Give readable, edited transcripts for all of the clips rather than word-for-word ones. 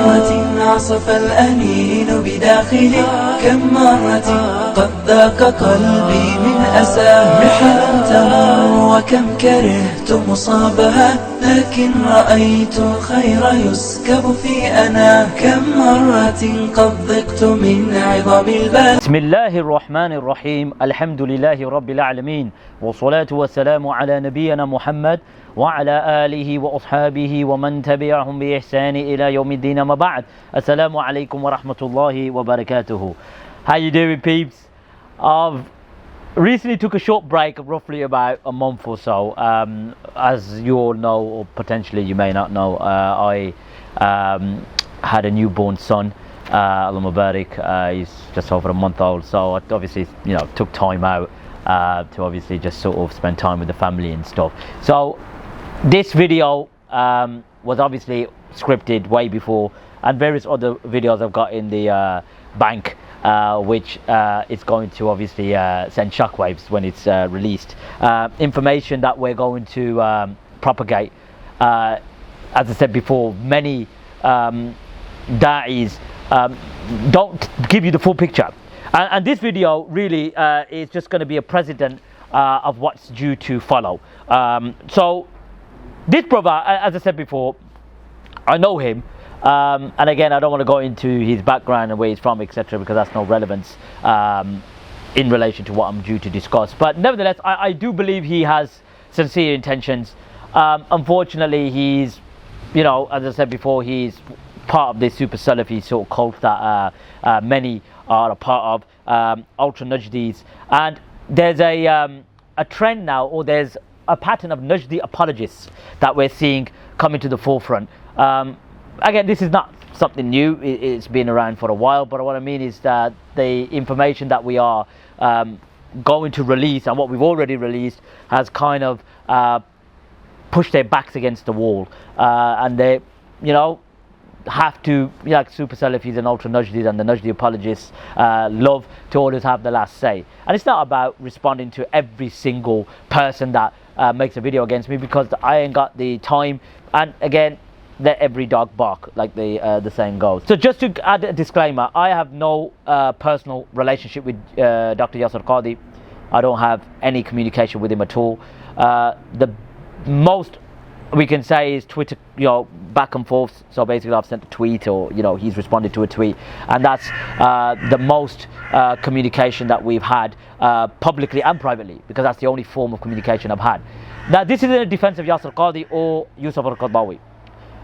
مرة عصف الأنين بداخلي كم مرة قد ذاق قلبي من أساه رحلا تمر وكم كرهت مصابها لكن رأيت الخير يسكب في أنا كم مرة قد ضقت من عظم البال. بسم الله الرحمن الرحيم. الحمد لله رب العالمين والصلاة والسلام على نبينا محمد وعلى آله وأصحابه ومن تبعهم بإحسان إلى يوم الدين. ما بعد. Assalamu alaikum wa rahmatullahi wa barakatuhu. How you doing, peeps? I've recently took a short break of roughly about a month or so. As you all know, or potentially you may not know, I had a newborn son. Allah Mubarak. He's just over a month old, so I obviously, took time out to obviously just sort of spend time with the family and stuff. So this video was obviously scripted way before, and various other videos I've got in the bank, which is going to obviously send shockwaves when it's released. Information that we're going to propagate. As I said before, many da'is don't give you the full picture, and this video really is just going to be a precedent of what's due to follow. So this brother, as I said before, I know him, and again I don't want to go into his background and where he's from, etc., because that's no relevance in relation to what I'm due to discuss. But nevertheless, I do believe he has sincere intentions. Unfortunately, he's, as I said before, he's part of this Super Salafis sort of cult that many are a part of, ultra Najdis, and there's a trend now, or there's a pattern of Najdi apologists that we're seeing coming to the forefront. Again, this is not something new, it's been around for a while, but what I mean is that the information that we are going to release and what we've already released has kind of pushed their backs against the wall, and they, have to, like Super Salafis and Ultra Najdis and the Najdi apologists, love to always have the last say. And it's not about responding to every single person that makes a video against me, because I ain't got the time, and again, let every dog bark, like the saying goes. So just to add a disclaimer, I have no personal relationship with Dr. Yasir Qadhi. I don't have any communication with him at all. The most we can say is Twitter, back and forth. So basically I've sent a tweet, or he's responded to a tweet, and that's the most communication that we've had publicly and privately, because that's the only form of communication I've had. Now this is in defense of Yasir Qadhi or Yusuf Al-Qardhawi.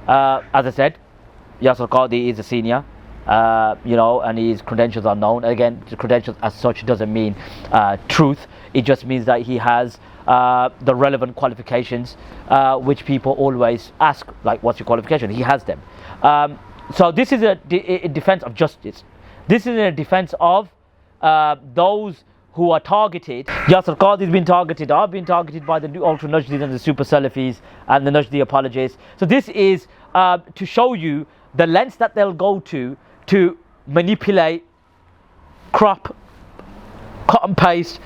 As I said, Yasir Qadhi is a senior, and his credentials are known. Again, the credentials as such doesn't mean truth. It just means that he has the relevant qualifications, which people always ask, like, what's your qualification? He has them. So this is a defense of justice. This is a defense of those who are targeted. Yasir Qadhi has been targeted. I've been targeted by the Ultra Najdis and the Super Salafis and the Najdi apologists. So this is to show you the lengths that they'll go to manipulate, crop, cut and paste,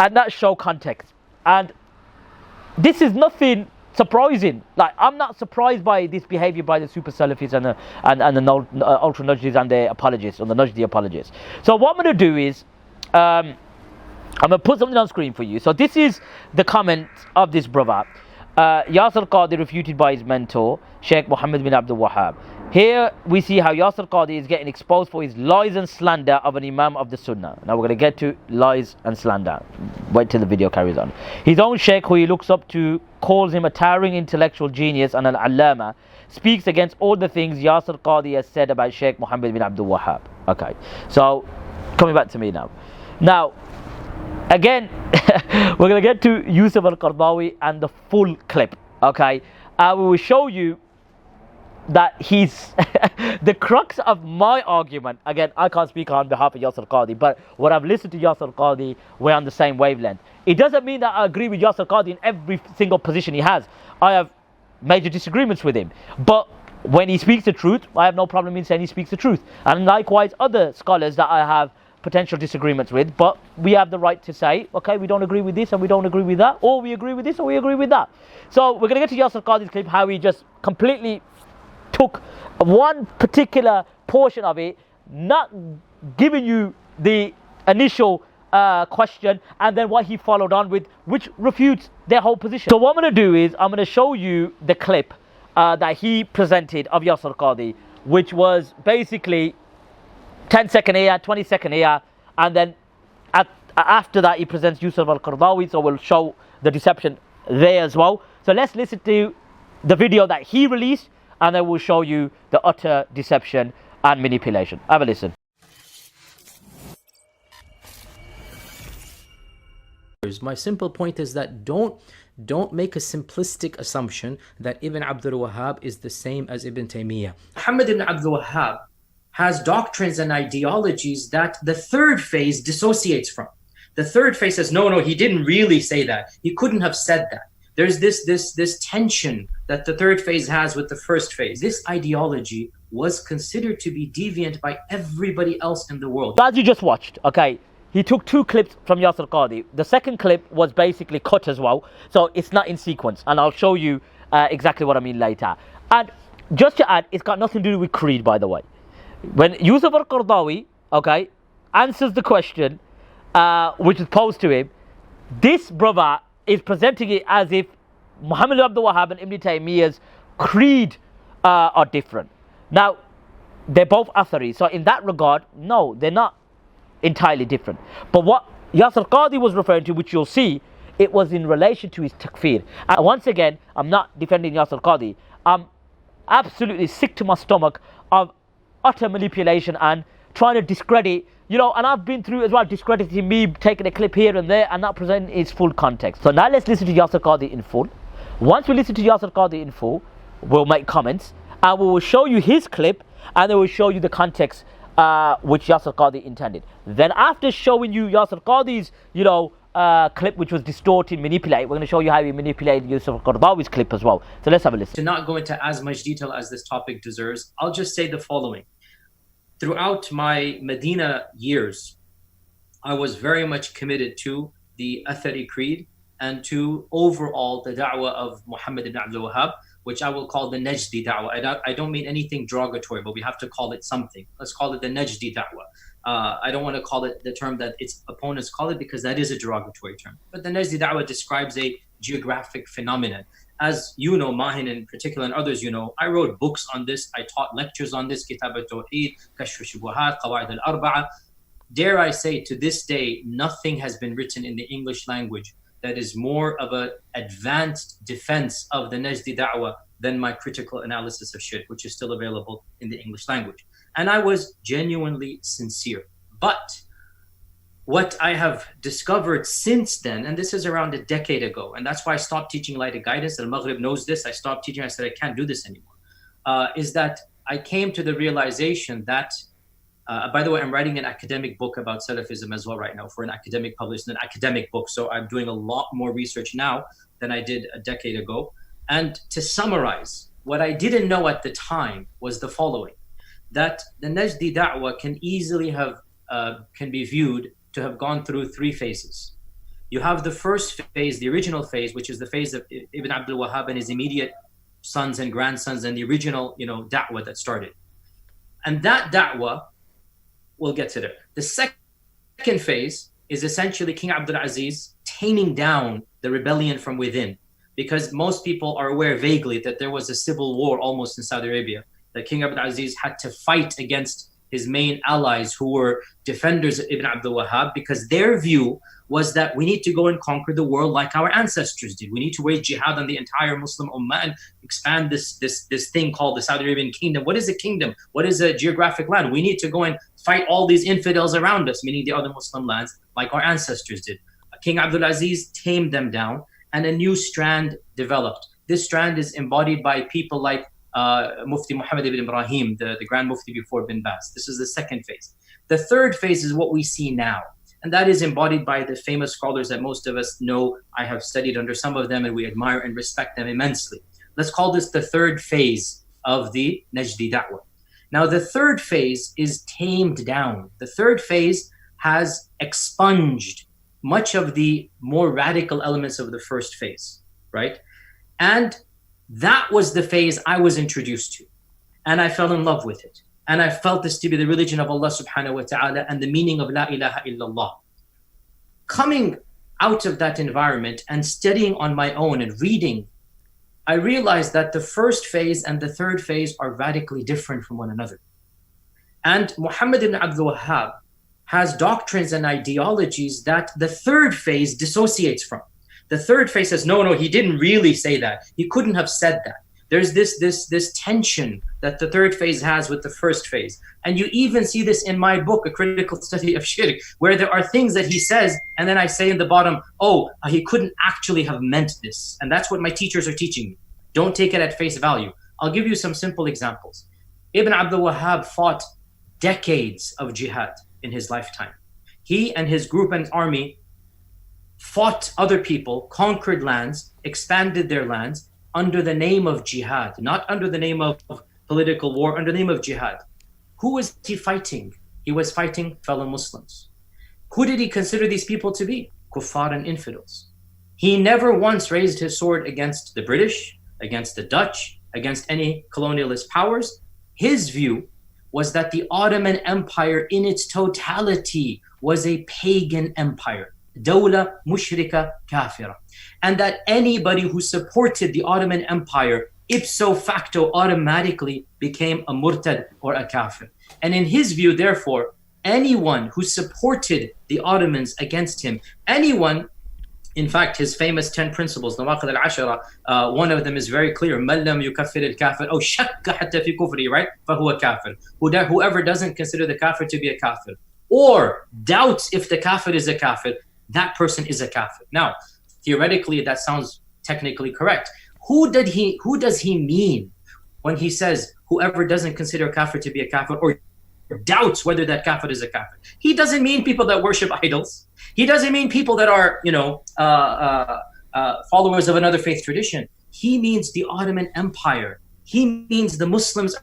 and not show context. And this is nothing surprising. Like, I'm not surprised by this behavior by the Super Salafis and the Ultra Najdis and the apologists, or the Najdi apologists. So what I'm going to do is I'm going to put something on screen for you. So this is the comment of this brother. Yasir Qadhi refuted by his mentor, Shaykh Muhammad bin Abdul Wahhab. Here we see how Yasir Qadhi is getting exposed for his lies and slander of an Imam of the Sunnah. Now we're going to get to lies and slander. Wait till the video carries on. His own Shaykh, who he looks up to, calls him a towering intellectual genius and an allama, speaks against all the things Yasir Qadhi has said about Shaykh Muhammad bin Abdul Wahhab. Okay, so coming back to me now. Now, again, we're going to get to Yusuf al-Qardawi and the full clip, okay? We will show you that he's the crux of my argument. Again, I can't speak on behalf of Yasir Qadhi, but when I've listened to Yasir Qadhi, we're on the same wavelength. It doesn't mean that I agree with Yasir Qadhi in every single position he has. I have major disagreements with him, but when he speaks the truth, I have no problem in saying he speaks the truth. And likewise, other scholars that I have potential disagreements with, but we have the right to say, okay, we don't agree with this and we don't agree with that, or we agree with this or we agree with that. So we're going to get to Yasir Qadhi's clip, how he just completely took one particular portion of it, not giving you the initial question, and then what he followed on with, which refutes their whole position. So what I'm going to do is I'm going to show you the clip that he presented of Yasir Qadhi, which was basically 10-second here, 20-second here, and then after that he presents Yusuf al-Qardhawi, so we'll show the deception there as well. So let's listen to the video that he released, and then we'll show you the utter deception and manipulation. Have a listen. My simple point is that don't make a simplistic assumption that Ibn Abdul Wahhab is the same as Ibn Taymiyyah. Muhammad ibn Abdul Wahhab has doctrines and ideologies that the third phase dissociates from. The third phase says, no, he didn't really say that. He couldn't have said that. There's this tension that the third phase has with the first phase. This ideology was considered to be deviant by everybody else in the world. As you just watched, okay, he took two clips from Yasir Qadhi. The second clip was basically cut as well, so it's not in sequence, and I'll show you exactly what I mean later. And just to add, it's got nothing to do with creed, by the way. When Yusuf al-Qardawi, okay, answers the question which is posed to him, this brother is presenting it as if Muhammad ibn Abdul Wahhab and Ibn Taymiyyah's creed are different. Now, they're both Athari, so in that regard, no, they're not entirely different. But what Yasir Qadhi was referring to, which you'll see, it was in relation to his takfir. And once again, I'm not defending Yasir Qadhi. I'm absolutely sick to my stomach of utter manipulation and trying to discredit, and I've been through as well, discrediting me, taking a clip here and there and not presenting its full context. So now let's listen to Yasir Qadhi in full. Once we listen to Yasir Qadhi in full, we'll make comments and we will show you his clip, and then we'll show you the context which Yasir Qadhi intended. Then after showing you Yasir Qadhi's, clip which was distorted, manipulated, we're going to show you how he manipulated Yusuf al-Qardawi's clip as well. So let's have a listen. To not go into as much detail as this topic deserves, I'll just say the following. Throughout my Medina years, I was very much committed to the Athari creed and to overall the da'wah of Muhammad ibn Abdul Wahhab, which I will call the Najdi da'wah. I don't mean anything derogatory, but we have to call it something. Let's call it the Najdi da'wah. I don't want to call it the term that its opponents call it, because that is a derogatory term. But the Najdi da'wah describes a geographic phenomenon. As you know, Mahin in particular, and others I wrote books on this. I taught lectures on this, Kitab al-Tawheed, Kashf al-Shubuhat, Qawaid al-Arba'a. Dare I say, to this day, nothing has been written in the English language that is more of an advanced defense of the Najdi da'wah than my critical analysis of shirk, which is still available in the English language. And I was genuinely sincere. But what I have discovered since then, and this is around a decade ago, and that's why I stopped teaching lighted guidance. Al-Maghrib knows this. I stopped teaching. I said, I can't do this anymore. Is that I came to the realization that, by the way, I'm writing an academic book about Salafism as well right now for an academic published, an academic book. So I'm doing a lot more research now than I did a decade ago. And to summarize, what I didn't know at the time was the following, that the Najdi da'wah can easily have, can be viewed to have gone through three phases. You have the first phase, the original phase, which is the phase of Ibn Abdul Wahhab and his immediate sons and grandsons, and the original, da'wah that started. And that da'wah, we'll get to there. The second phase is essentially King Abdul Aziz taming down the rebellion from within, because most people are aware vaguely that there was a civil war almost in Saudi Arabia, that King Abdul Aziz had to fight against his main allies who were defenders of Ibn Abdul Wahhab, because their view was that we need to go and conquer the world like our ancestors did. We need to wage jihad on the entire Muslim ummah and expand this thing called the Saudi Arabian kingdom. What is a kingdom? What is a geographic land? We need to go and fight all these infidels around us, meaning the other Muslim lands, like our ancestors did. King Abdul Aziz tamed them down, and a new strand developed. This strand is embodied by people like Mufti Muhammad ibn Ibrahim, the Grand Mufti before bin Baz. This is the second phase. The third phase is what we see now. And that is embodied by the famous scholars that most of us know. I have studied under some of them and we admire and respect them immensely. Let's call this the third phase of the Najdi da'wah. Now the third phase is tamed down. The third phase has expunged much of the more radical elements of the first phase, right? And that was the phase I was introduced to. and I fell in love with it. And I felt this to be the religion of Allah subhanahu wa ta'ala and the meaning of La ilaha illallah. Coming out of that environment and studying on my own and reading, I realized that the first phase and the third phase are radically different from one another. And Muhammad ibn Abdul Wahhab has doctrines and ideologies that the third phase dissociates from. The third phase says, no, he didn't really say that. He couldn't have said that. There's this tension that the third phase has with the first phase. And you even see this in my book, A Critical Study of Shirk, where there are things that he says, and then I say in the bottom, he couldn't actually have meant this. And that's what my teachers are teaching me. Don't take it at face value. I'll give you some simple examples. Ibn Abdul Wahhab fought decades of jihad in his lifetime. He and his group and army fought other people, conquered lands, expanded their lands under the name of jihad, not under the name of political war, under the name of jihad. Who was he fighting? He was fighting fellow Muslims. Who did he consider these people to be? Kuffar and infidels. He never once raised his sword against the British, against the Dutch, against any colonialist powers. His view was that the Ottoman Empire in its totality was a pagan empire. Dawla mushrika kafira. And that anybody who supported the Ottoman Empire ipso facto automatically became a murtad or a kafir. And in his view, therefore, anyone who supported the Ottomans against him, anyone, in fact, his famous 10 principles, Nawaqid al-Ashara, one of them is very clear. مَنْ لَمْ يُكَفِّرِ الْكَافِرِ أو شَكَّ حَتَّى فِي كُفْرِهِ, right? فَهُوَ كَافِرٌ. Whoever doesn't consider the kafir to be a kafir, or doubts if the kafir is a kafir, that person is a kafir. Now, theoretically, that sounds technically correct. Who does he mean when he says whoever doesn't consider kafir to be a kafir or doubts whether that kafir is a kafir? He doesn't mean people that worship idols. He doesn't mean people that are, followers of another faith tradition. He means the Ottoman Empire. He means the Muslims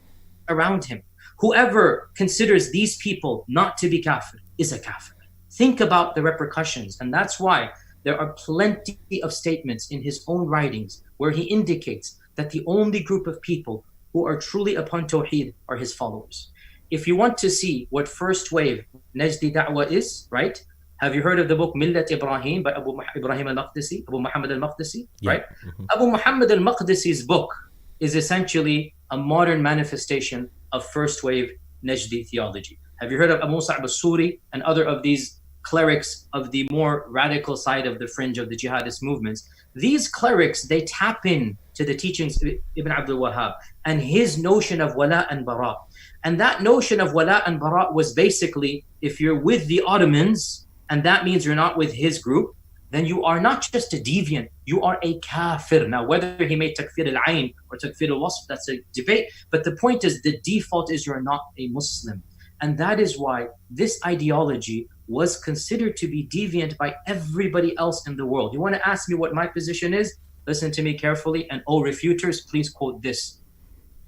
around him. Whoever considers these people not to be kafir is a kafir. Think about the repercussions. And that's why there are plenty of statements in his own writings where he indicates that the only group of people who are truly upon Tawheed are his followers. If you want to see what first wave Najdi Da'wah is, right? Have you heard of the book Millat Ibrahim by Abu Ibrahim al-Maqdisi, Abu Muhammad al-Maqdisi, right? Mm-hmm. Abu Muhammad al-Maqdisi's book is essentially a modern manifestation of first wave Najdi theology. Have you heard of Abu Mus'ab al-Suri and other of these clerics of the more radical side of the fringe of the jihadist movements? These clerics, they tap in to the teachings of Ibn Abdul Wahhab and his notion of wala and bara. And that notion of wala and bara was basically, if you're with the Ottomans, and that means you're not with his group, then you are not just a deviant, you are a kafir. Now, whether he made takfir al-ayn or takfir al-wasf, that's a debate. But the point is, the default is you're not a Muslim. And that is why this ideology was considered to be deviant by everybody else in the world. You want to ask me what my position is? Listen to me carefully, and refuters, please quote this.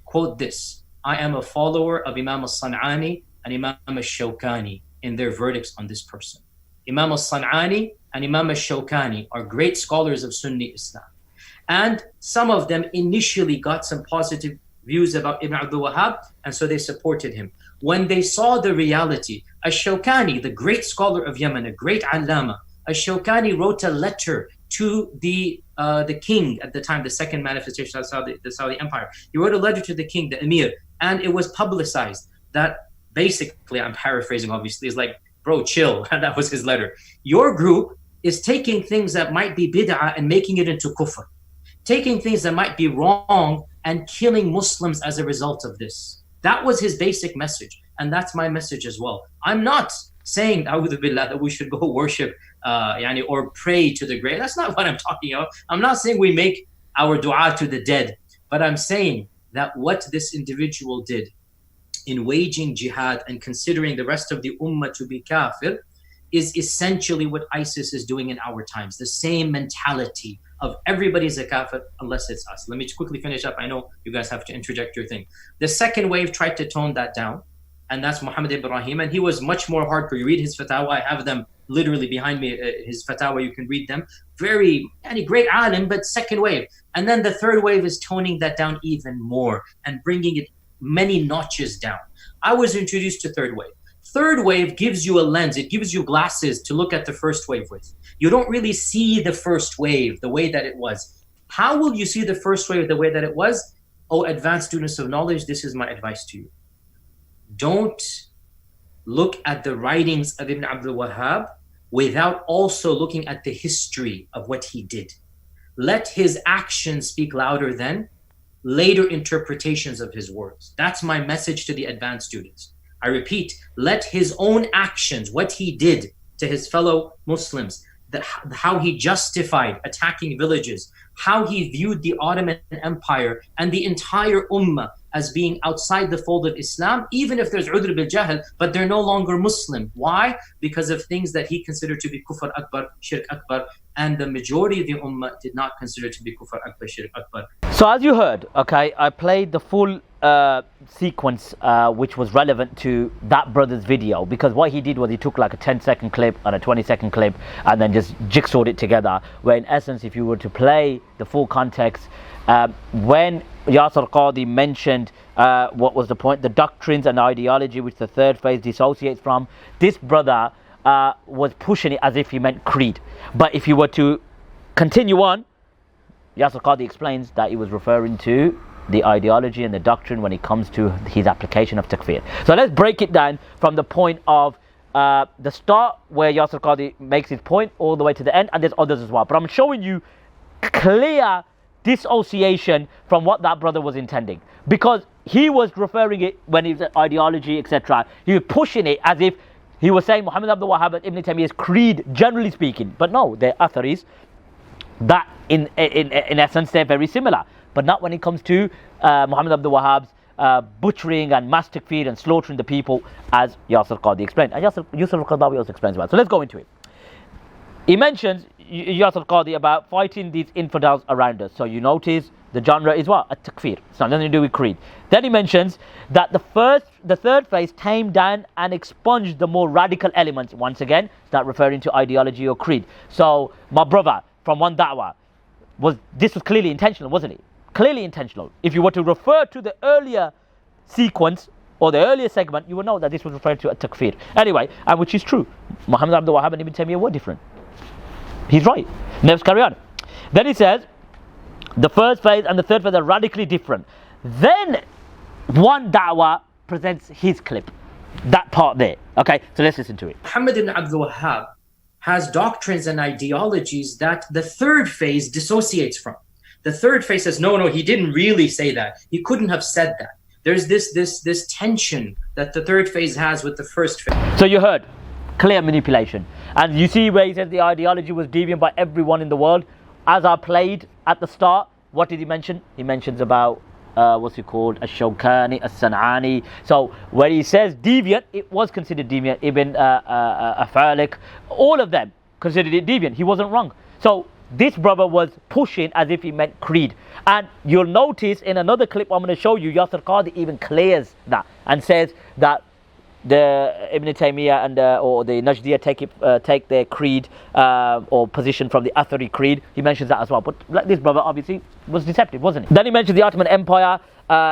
Quote this. I am a follower of Imam al-San'ani and Imam al-Shawkani in their verdicts on this person. Imam al-San'ani and Imam al-Shawkani are great scholars of Sunni Islam. And some of them initially got some positive views about Ibn Abdul Wahhab, and so they supported him. When they saw the reality, al-Shawkani, the great scholar of Yemen, a great allama, al-Shawkani wrote a letter to the king at the time, the second manifestation of the Saudi Empire. He wrote a letter to the king, the emir, and it was publicized that basically, I'm paraphrasing obviously, is like, bro, chill. And that was his letter. Your group is taking things that might be bid'ah and making it into kufr. Taking things that might be wrong and killing Muslims as a result of this. That was his basic message. And that's my message as well. I'm not saying, a'udhu billah, that we should go worship or pray to the grave. That's not what I'm talking about. I'm not saying we make our dua to the dead. But I'm saying that what this individual did in waging jihad and considering the rest of the ummah to be kafir is essentially what ISIS is doing in our times. The same mentality of everybody's a kafir unless it's us. Let me quickly finish up. I know you guys have to interject your thing. The second wave tried to tone that down, and that's Muhammad Ibrahim, and he was much more hardcore. You read his fatwa, I have them literally behind me, his fatwa, you can read them. Very great alim, but second wave. And then the third wave is toning that down even more and bringing it many notches down. I was introduced to third wave. Third wave gives you a lens, it gives you glasses to look at the first wave with. You don't really see the first wave the way that it was. How will you see the first wave the way that it was? Oh, advanced students of knowledge, this is my advice to you. Don't look at the writings of Ibn Abdul Wahhab without also looking at the history of what he did. Let his actions speak louder than later interpretations of his words. That's my message to the advanced students. I repeat, let his own actions, what he did to his fellow Muslims, how he justified attacking villages, how he viewed the Ottoman Empire and the entire Ummah as being outside the fold of Islam, even if there's udr bil jahl, but they're no longer Muslim. Why? Because of things that he considered to be kufr akbar, shirk akbar, and the majority of the Ummah did not consider to be kufr akbar, shirk akbar. So as you heard, okay, I played the full sequence which was relevant to that brother's video, because what he did was he took like a 10-second clip and a 20-second clip and then just jigsawed it together, where in essence, if you were to play the full context, when Yasir Qadhi mentioned what was the point, the doctrines and ideology which the third phase dissociates from, this brother was pushing it as if he meant creed. But if you were to continue on, Yasir Qadhi explains that he was referring to the ideology and the doctrine when it comes to his application of takfir. So let's break it down from the point of the start where Yasir Qadhi makes his point all the way to the end, and there's others as well. But I'm showing you clear dissociation from what that brother was intending, because he was referring it when he was ideology, etc. He was pushing it as if he was saying Muhammad Abdul Wahhab and Ibn Taymiyyah's creed, generally speaking. But no, they're atharis that in essence they're very similar, but not when it comes to Muhammad Abdul Wahhab's butchering and mass takfir and slaughtering the people, as Yasir Qadhi explained, and Yusuf al-Qardhawi also explains about. So let's go into it. He mentions, Yasir Qadhi, about fighting these infidels around us. So you notice the genre is what? A takfir. It's not nothing to do with creed. Then he mentions that the third phase tamed down and expunged the more radical elements. Once again, it's not referring to ideology or creed. So my brother from one Dawah, this was clearly intentional, wasn't it? Clearly intentional. If you were to refer to the earlier sequence or the earlier segment, you will know that this was referring to a takfir. Anyway, and which is true. Muhammad Abdul Wahhab and Ibn Taymiyyah were different. He's right. Let's carry on. Then he says, the first phase and the third phase are radically different. Then one Dawah presents his clip. That part there. Okay, so let's listen to it. Muhammad ibn Abdul Wahhab has doctrines and ideologies that the third phase dissociates from. The third phase says, no, he didn't really say that. He couldn't have said that. There's this tension that the third phase has with the first phase. So you heard, clear manipulation. And you see where he says the ideology was deviant by everyone in the world. As I played at the start, what did he mention? He mentions about, what's it called? Ash-Shawkani, As-San'ani. So where he says deviant, it was considered deviant. Ibn Afalik, all of them considered it deviant. He wasn't wrong. So this brother was pushing as if he meant creed. And you'll notice in another clip I'm going to show you, Yasir Qadhi even clears that and says that the Ibn Taymiyyah and or the Najdiyah take their creed or position from the Athari creed. He mentions that as well. But this brother obviously was deceptive, wasn't he? Then he mentions the Ottoman Empire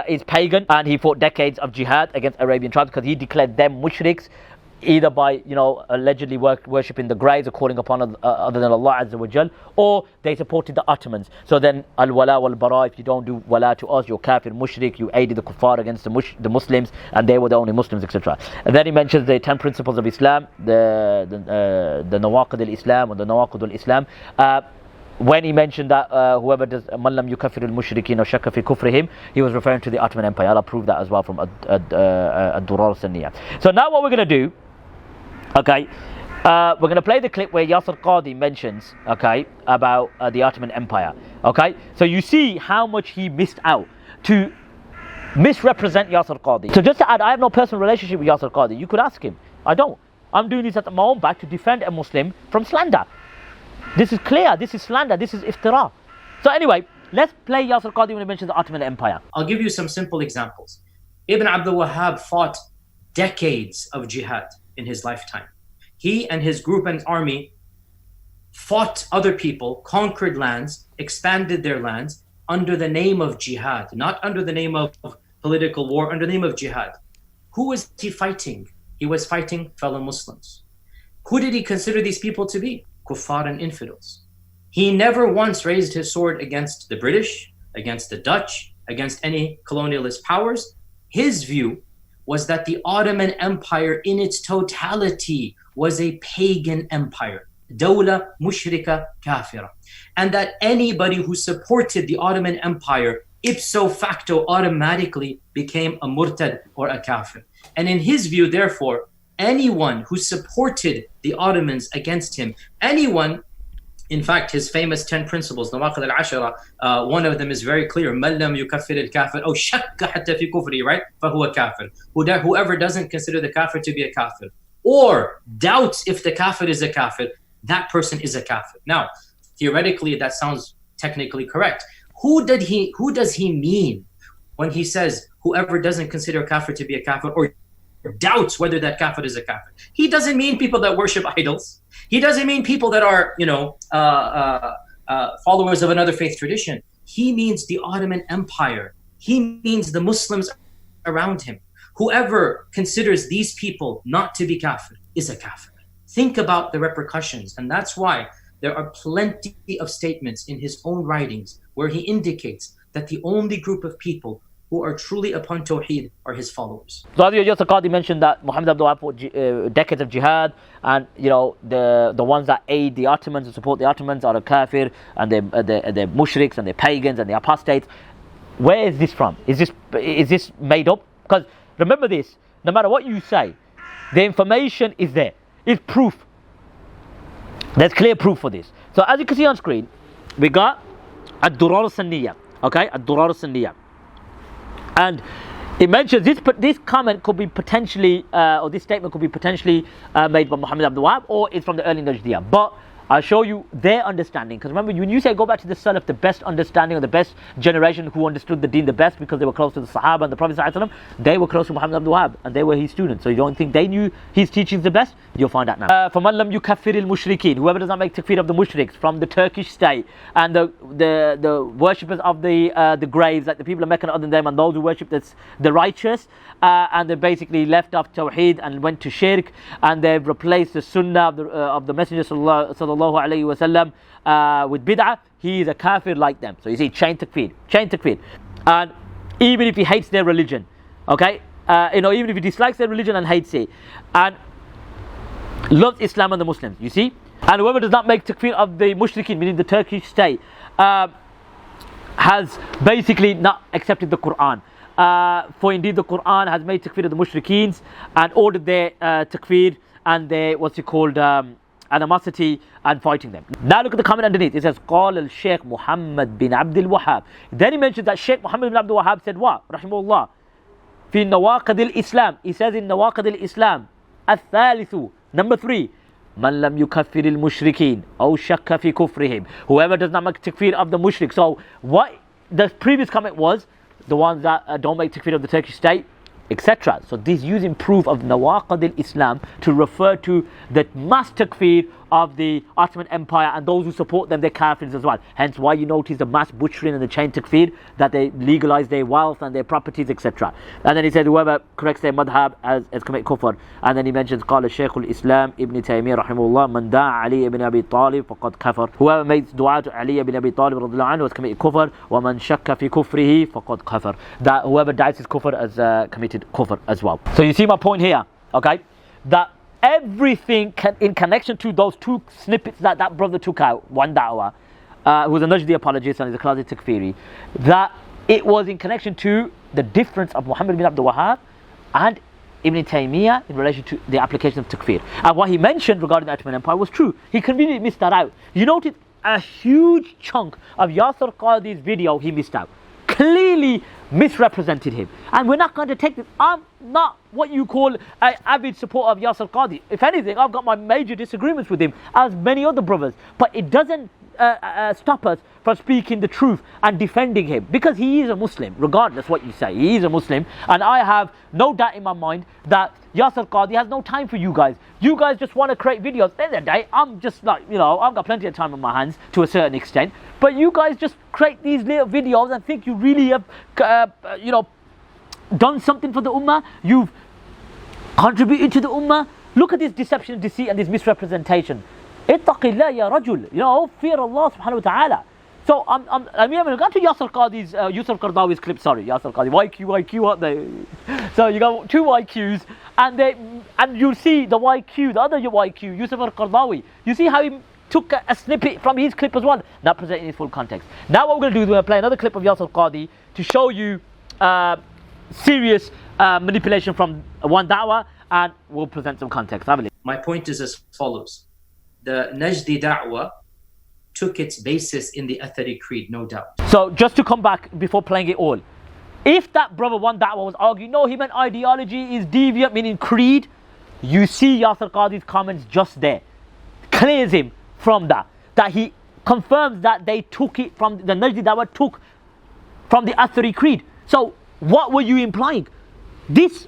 is pagan, and he fought decades of jihad against Arabian tribes because he declared them mushriks, either by allegedly worshipping the graves or calling upon other than Allah Azza wa Jal, or they supported the Ottomans. So then al-wala wal-bara, if you don't do wala to us, you're kafir, mushrik, you aided the kuffar against the Muslims, and they were the only Muslims, etc. And then he mentions the 10 principles of Islam, the nawaqid al-Islam or the nawaqid al-Islam. When he mentioned that whoever does man lam yukaffir al-mushrikeen or shakka fi kufrihim, he was referring to the Ottoman Empire. I'll prove that as well from ad-Durar al-Saniyah. So now what we're going to do, okay, we're going to play the clip where Yasir Qadhi mentions, okay, about the Ottoman Empire. Okay, so you see how much he missed out to misrepresent Yasir Qadhi. So just to add, I have no personal relationship with Yasir Qadhi. You could ask him. I don't. I'm doing this at my own back to defend a Muslim from slander. This is clear. This is slander. This is iftira. So anyway, let's play Yasir Qadhi when he mentions the Ottoman Empire. I'll give you some simple examples. Ibn Abdul Wahhab fought decades of jihad in his lifetime. He and his group and army fought other people, conquered lands, expanded their lands under the name of jihad, not under the name of political war under the name of jihad. Who was he fighting? He was fighting fellow Muslims. Who did he consider these people to be? Kuffar and infidels. He never once raised his sword against the British, against the Dutch, against any colonialist powers. His view was that the Ottoman Empire in its totality was a pagan empire, dawla mushrika kafira, and that anybody who supported the Ottoman Empire ipso facto automatically became a murtad or a kafir. And in his view, therefore, anyone who supported the Ottomans against him, anyone, in fact, his famous 10 principles, Nawaqid al-Ashara, one of them is very clear, مَنْ لَمْ يُكَفِّرِ الْكَافِرِ أو شَكَّ حَتَّى فِي كُفْرِهِ, right? فَهُوَ كَافِرٌ. Whoever doesn't consider the kafir to be a kafir, or doubts if the kafir is a kafir, that person is a kafir. Now, theoretically, that sounds technically correct. Who does he mean when he says whoever doesn't consider kafir to be a kafir or doubts whether that kafir is a kafir? He doesn't mean people that worship idols. He doesn't mean people that are, followers of another faith tradition. He means the Ottoman Empire. He means the Muslims around him. Whoever considers these people not to be kafir is a kafir. Think about the repercussions. And that's why there are plenty of statements in his own writings where he indicates that the only group of people who are truly upon Tawheed are his followers. So as Yasir Qadhi mentioned that Muhammad Abdul Wahab decades of jihad, and the ones that aid the Ottomans and support the Ottomans are a kafir, and they're mushriks and they're pagans and they're apostates. Where is this from? Is this made up? Because remember this, no matter what you say, the information is there. It's proof. There's clear proof for this. So as you can see on screen, we got Ad-Durar al-Sanniya. Okay, Ad-Durar al-Sanniya. And it mentions this comment could be potentially, or this statement could be potentially made by Muhammad Abdul Wahab, or it's from the early Najdiyah. But I'll show you their understanding. Because remember, when you say go back to the Salaf, the best understanding of the best generation who understood the deen the best because they were close to the Sahaba and the Prophet ﷺ, they were close to Muhammad Abdul Wahab and they were his students. So you don't think they knew his teachings the best? You'll find out now. فَمَنْ لَمْ يُكَفِّرِ الْمُشْرِكِينَ, whoever does not make takfir of the mushriks from the Turkish state and the worshippers of the graves, like the people of Mecca other than them, and those who worship the righteous, and they basically left off Tawheed and went to Shirk, and they've replaced the Sunnah of the Messenger sallallahu alayhi wa sallam with bid'ah, he is a kafir like them. So you see, chain takfir. And even if he hates their religion, okay, even if he dislikes their religion and hates it, and loves Islam and the Muslims, you see, and whoever does not make takfir of the mushrikeen, meaning the Turkish state, has basically not accepted the Quran. For indeed the Quran has made takfir of the mushrikeens and ordered their takfir and their animosity and fighting them. Now look at the comment underneath. It says قال الشيخ محمد بن عبد الوهاب. Then he mentions that Shaykh Muhammad bin Abdul Wahab said what? رحمه الله في نواقض الإسلام. He says in نواقض الإسلام الثالث, number 3, من لم يكفر المشركين أو شك في كفرهم, whoever does not make takfir of the mushrik. So what the previous comment was, the ones that don't make takfir of the Turkish state, etc. So this using proof of Nawaqid al-Islam to refer to the mass takfir of the Ottoman Empire, and those who support them, they're kafirs as well. Hence why you notice the mass butchering and the chain takfir, that they legalize their wealth and their properties, etc. And then he said whoever corrects their madhab has committed kufr. And then he mentions قال الشيخ الإسلام ابن تيمية رحمه الله من دعا علي بن أبي طالب فقد كفر. Whoever makes dua to Ali ibn Abi Talib رضي الله عنه has committed kufr. ومن شك في كفره فقد كفر. That whoever doubts his kufr has committed kufr as well. So you see my point here, okay? That everything in connection to those two snippets that brother took out, one da'wah, who was a Najdi apologist and is a closet takfiri, that it was in connection to the difference of Muhammad bin Abdul Wahab and Ibn Taymiyyah in relation to the application of takfir. And what he mentioned regarding the Ottoman Empire was true. He conveniently missed that out. You notice a huge chunk of Yasir Qadhi's video he missed out. Clearly misrepresented him, and we're not going to take this. I'm not what you call an avid supporter of Yasir Qadhi. If anything, I've got my major disagreements with him, as many other brothers, but it doesn't stop us from speaking the truth and defending him, because he is a Muslim, regardless what you say. He is a Muslim, and I have no doubt in my mind that Yasir Qadhi has no time for you guys. You guys just want to create videos. At the end of the day, I'm just like, I've got plenty of time on my hands to a certain extent, but you guys just create these little videos and think you really have, done something for the ummah, you've contributed to the ummah. Look at this deception, deceit, and this misrepresentation. Ittaqillah ya rajul. You know, fear Allah subhanahu wa ta'ala. So I mean, go to Yasir Qadhi's, Yusuf Al-Qardhawi's clip. Sorry, Yasir Qadhi. YQ, aren't they? So you got two YQs, and you'll see the YQ, the other YQ, Yusuf Al-Qardhawi. You see how he took a snippet from his clip as well, not presenting its full context. Now what we're going to do is we're going to play another clip of Yasir Qadhi to show you serious manipulation from one da'wah, and we'll present some context. My point is as follows. The Najdi da'wah took its basis in the Athari creed, no doubt. So just to come back before playing it all, if that brother one da'wah was arguing, no, he meant ideology is deviant, meaning creed, you see Yasir Qadhi's comments just there. Clears him from that he confirms that they took it from, the Najdi da'wah took from the Athari creed. So what were you implying? This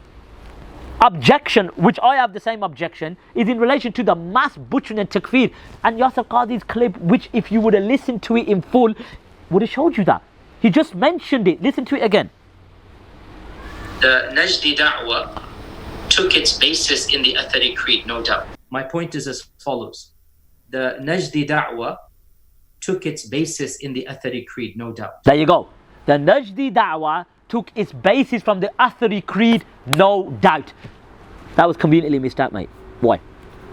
objection, which I have the same objection, is in relation to the mass butchering and takfir. And Yasir Qadhi's clip, which if you would have listened to it in full, would have showed you that. He just mentioned it. Listen to it again. The Najdi da'wah took its basis in the Athari creed, no doubt. My point is as follows. The Najdi da'wah took its basis in the Athari creed, no doubt. There you go. The Najdi da'wah took its basis from the Athari creed, no doubt. That was conveniently missed out, mate. Why?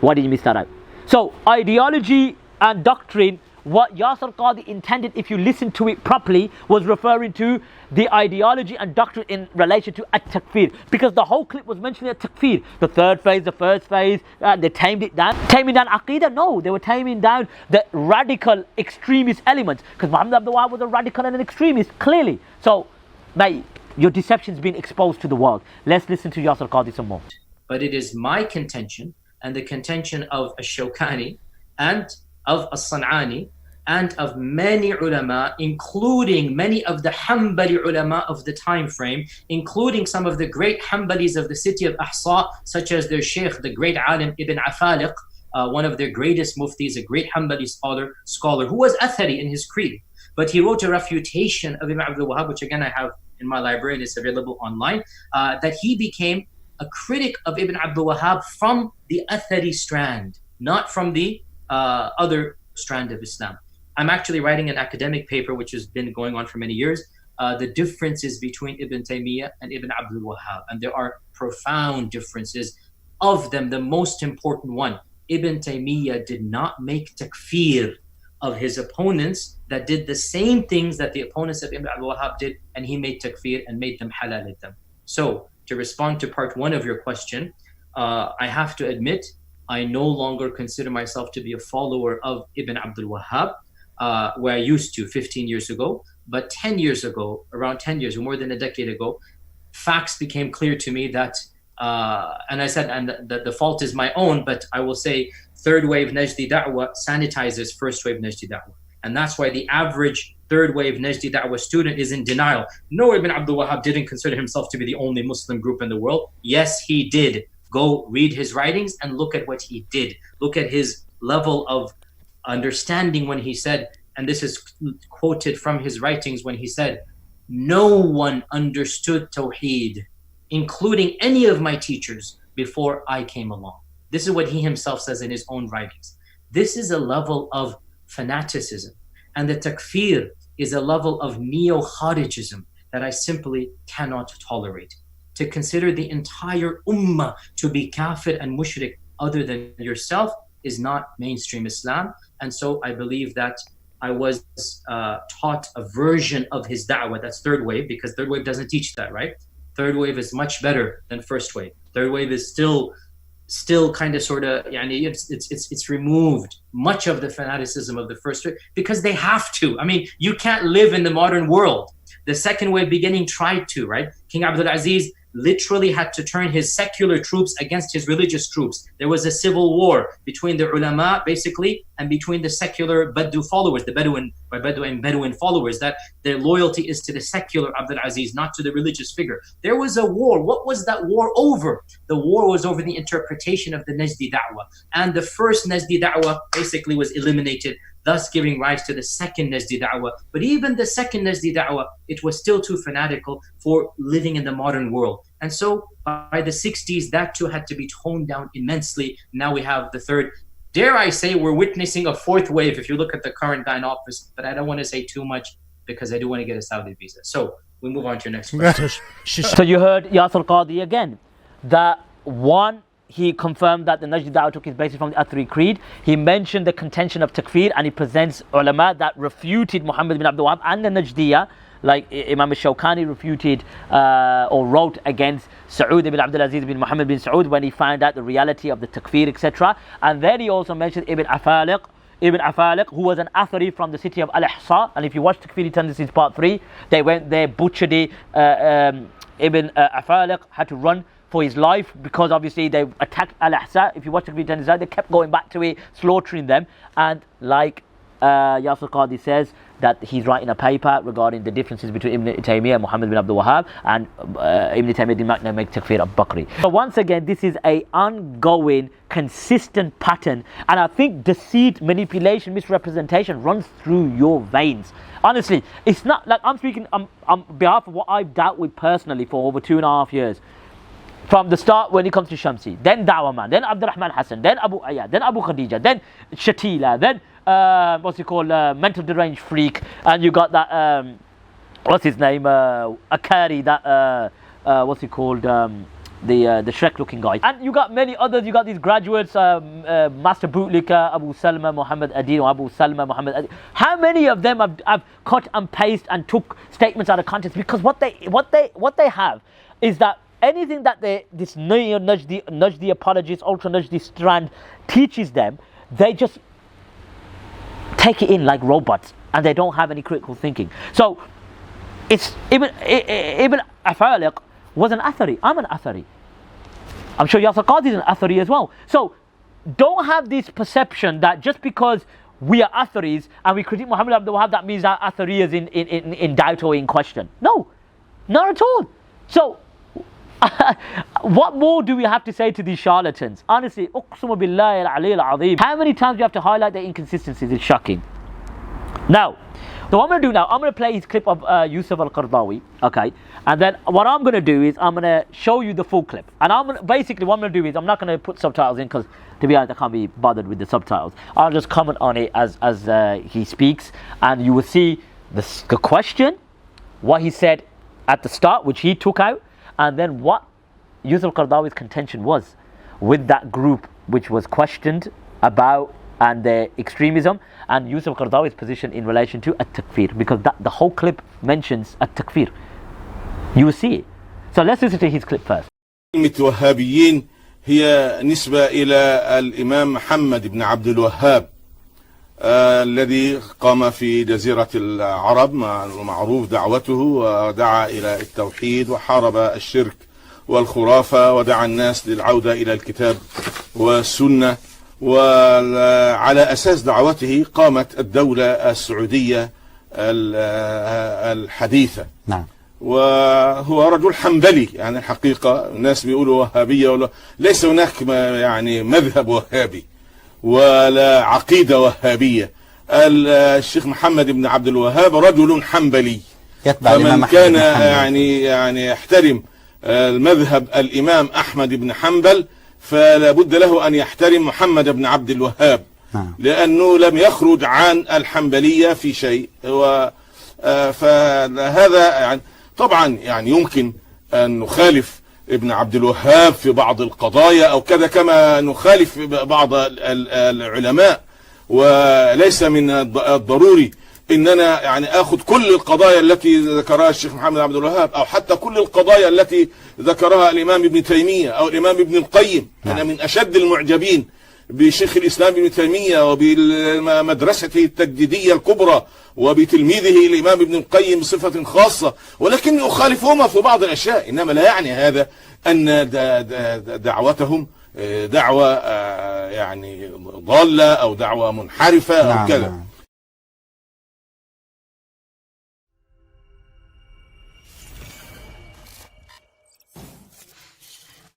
Why did you miss that out? So, ideology and doctrine, what Yasir Qadhi intended, if you listen to it properly, was referring to the ideology and doctrine in relation to at-takfir. Because the whole clip was mentioning at-takfir. The third phase, the first phase, they tamed it down. Taming down Aqidah? No, they were taming down the radical extremist elements. Because Muhammad Abdul Wahab was a radical and an extremist, clearly. So, mate, your deception's been exposed to the world. Let's listen to Yasir Qadhi some more. But it is my contention and the contention of Al-Shawkani and of As-San'ani and of many ulama, including many of the Hanbali ulama of the time frame, including some of the great Hanbalis of the city of Ahsa, such as their Shaykh, the great alim Ibn Afaliq, one of their greatest muftis, a great Hanbali scholar who was Athari in his creed. But he wrote a refutation of Ibn Abdul Wahab, which again I have in my library and it's available online, that he became a critic of Ibn Abdul Wahab from the Athari strand, not from the other strand of Islam. I'm actually writing an academic paper which has been going on for many years, the differences between Ibn Taymiyyah and Ibn Abdul Wahab. And there are profound differences. Of them, the most important one, Ibn Taymiyyah did not make takfir of his opponents that did the same things that the opponents of Ibn Abdul Wahab did, and he made takfir and made them halal them. So, to respond to part one of your question, I have to admit, I no longer consider myself to be a follower of Ibn Abdul Wahab, where I used to 15 years ago. But 10 years ago, around 10 years, or more than a decade ago, facts became clear to me that, and I said, and the fault is my own, but I will say third wave Najdi da'wah sanitizes first wave Najdi da'wah. And that's why the average third wave Najdi da'wah student is in denial. No, Ibn Abdul Wahab didn't consider himself to be the only Muslim group in the world. Yes, he did. Go read his writings and look at what he did. Look at his level of understanding when he said, and this is quoted from his writings when he said, no one understood Tawheed, including any of my teachers, before I came along. This is what he himself says in his own writings. This is a level of fanaticism. And the takfir is a level of neo-Kharijism that I simply cannot tolerate. To consider the entire ummah to be kafir and mushrik other than yourself is not mainstream Islam. And so I believe that I was taught a version of his da'wah, that's third wave, because third wave doesn't teach that, right? Third wave is much better than first wave. Third wave is still kind of sort of, it's removed much of the fanaticism of the first wave because they have to. I mean, you can't live in the modern world. The second wave beginning tried to, right? King Abdul Aziz literally had to turn his secular troops against his religious troops. There was a civil war between the ulama, basically, and between the secular Baddu followers, the Bedouin followers, that their loyalty is to the secular Abdul Aziz, not to the religious figure. There was a war. What was that war over? The war was over the interpretation of the Najdi da'wah. And the first Najdi da'wah basically was eliminated thus giving rise to the second Najdi Dawah. But even the second Najdi Dawah, it was still too fanatical for living in the modern world. And so by the 60s, that too had to be toned down immensely. Now we have the third. Dare I say we're witnessing a fourth wave if you look at the current guy in office, but I don't want to say too much because I do want to get a Saudi visa. So we move on to your next question. So you heard Yasir Qadhi again, that one, he confirmed that the Najdi Dawah took his basis from the Athari Creed. He mentioned the contention of takfir, and he presents ulama that refuted Muhammad bin Abdul Wahhab and the Najdiyah, like Imam al-Shawkani refuted or wrote against Saud ibn Abdul Aziz bin Muhammad bin Saud when he found out the reality of the takfir, etc. And then he also mentioned Ibn Afaliq, who was an Athari from the city of Al-Ihsa. And if you watch Takfiri Tendencies Part 3, they went there, butchered it. Ibn Afaliq had to run for his life because obviously they attacked Al-Ihsa. If you watch Takfiri Tendencies, they kept going back to it, slaughtering them. And like Yasir Qadhi says, that he's writing a paper regarding the differences between Ibn Taymiyyah and Muhammad bin Abdul Wahhab, and Ibn Taymiyyah did not make takfir of Bakri. So once again, this is a ongoing, consistent pattern, and I think deceit, manipulation, misrepresentation runs through your veins. Honestly, it's not like I'm speaking on behalf of what I've dealt with personally for over 2.5 years. From the start when it comes to Shamsi, then Dawah Man, then Abdurrahman Hassan, then Abu Ayyad, then Abu Khadija, then Shatila, then what's he called, mental deranged freak, and you got that what's his name, Akari, that what's he called, the Shrek looking guy, and you got many others. You got these graduates, Master Bootlicker, Abu Salma Muhammad Adin, or Abu Salma Muhammad Adin. How many of them have cut and pasted and took statements out of context? Because what they have is that anything that this Najdi apologist, ultra Najdi strand teaches them, they just take it in like robots, and they don't have any critical thinking. So it's Ibn Afaliq was an Athari. I'm an Athari. I'm sure Yasir Qadhi is an Athari as well. So don't have this perception that just because we are Atharis and we critique Muhammad Abdul Wahhab, that means that Athari is in doubt or in question. No, not at all. So what more do we have to say to these charlatans? Honestly, uqsimu billahi al-ali al-azim. How many times do you have to highlight the inconsistencies? It's shocking. Now, what I'm going to do now, I'm going to play his clip of Yusuf al-Qardhawi, okay? And then what I'm going to do is I'm going to show you the full clip. And basically what I'm going to do is I'm not going to put subtitles in because, to be honest, I can't be bothered with the subtitles. I'll just comment on it as he speaks, and you will see the question, what he said at the start, which he took out, and then what Yusuf al-Qardhawi's contention was with that group which was questioned about and their extremism, and Yusuf al-Qardhawi's position in relation to at-takfir, because the whole clip mentions at-takfir. You will see it. So let's listen to his clip first. الوهابيين هي نسبة إلى الإمام محمد بن عبد الوهاب الذي قام في جزيرة العرب، معروف دعوته، ودعا إلى التوحيد وحارب الشرك والخرافة ودعا الناس للعودة إلى الكتاب والسنة. وعلى أساس دعوته قامت الدولة السعودية الحديثة. نعم. وهو رجل حنبلي، يعني الحقيقة الناس بيقولوا وهابية، ليس هناك يعني مذهب وهابي ولا عقيدة وهابية. الشيخ محمد بن عبد الوهاب رجل حنبلي، فمن كان يعني يحترم المذهب الإمام أحمد بن حنبل فلا بد له أن يحترم محمد بن عبد الوهاب، لأنه لم يخرج عن الحنبلية في شيء. فهذا يعني طبعا يعني يمكن أن نخالف ابن عبد الوهاب في بعض القضايا أو كذا، كما نخالف بعض العلماء، وليس من الضروري إننا يعني أخذ كل القضايا التي ذكرها الشيخ محمد عبد الوهاب، أو حتى كل القضايا التي ذكرها الإمام ابن تيمية أو الإمام ابن القيم. أنا من أشد المعجبين بشيخ الإسلام ابن تيمية وبمدرسته التجديدية الكبرى وبتلميذه الإمام ابن القيم بصفة خاصة، ولكني أخالفهما في بعض الأشياء، إنما لا يعني هذا أن دعوتهم دعوة يعني ضالة أو دعوة منحرفة أو كذا.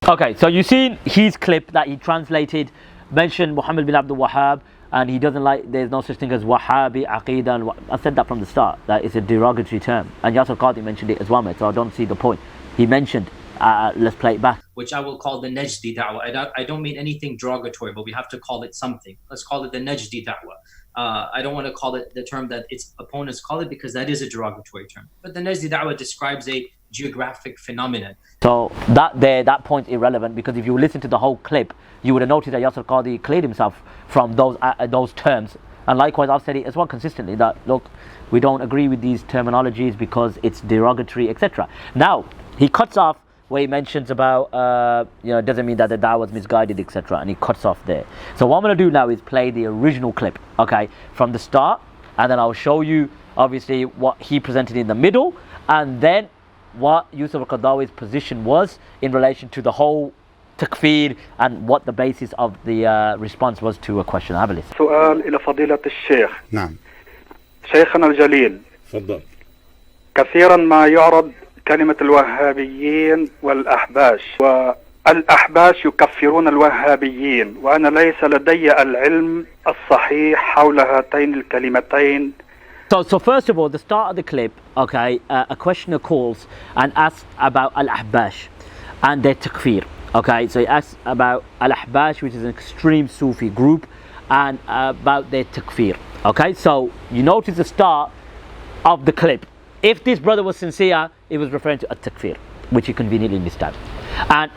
Okay, so you've seen his clip that he translated, mentioned Muhammad bin Abdul Wahhab, and he doesn't like, there's no such thing as Wahhabi, Aqidah, and I said that from the start, that it's a derogatory term. And Yasir Qadhi mentioned it as well, mate, so I don't see the point. He mentioned, let's play it back. Which I will call the Najdi Dawah. I don't mean anything derogatory, but we have to call it something. Let's call it the Najdi Dawah. I don't want to call it the term that its opponents call it, because that is a derogatory term. But the Najdi Dawah describes a geographic phenomenon. So that point's irrelevant, because if you listen to the whole clip, you would have noticed that Yasir Qadhi cleared himself from those terms. And likewise, I've said it as well consistently, that look, we don't agree with these terminologies because it's derogatory, etc. Now, he cuts off where he mentions about, it doesn't mean that the da'wah was misguided, etc. And he cuts off there. So what I'm going to do now is play the original clip, okay, from the start. And then I'll show you, obviously, what he presented in the middle. And then what Yusuf al-Qardhawi's position was in relation to the whole takfir and what the basis of the response was to a question. Have a listen. سؤال إلى فضيلة الشيخ. نعم. شيخنا الجليل. تفضل. كثيرا ما يعرض كلمة الوهابيين والأحباش، والأحباش يكفرون الوهابيين، وأنا ليس لدي العلم الصحيح حول هاتين الكلمتين. So first of all, the start of the clip, okay, a questioner calls and asks about al-Ahbash and their takfir. Okay, so he asks about al-Ahbash, which is an extreme Sufi group, and about their takfir. Okay, so you notice the start of the clip. If this brother was sincere, he was referring to a takfir, which he conveniently missed out, and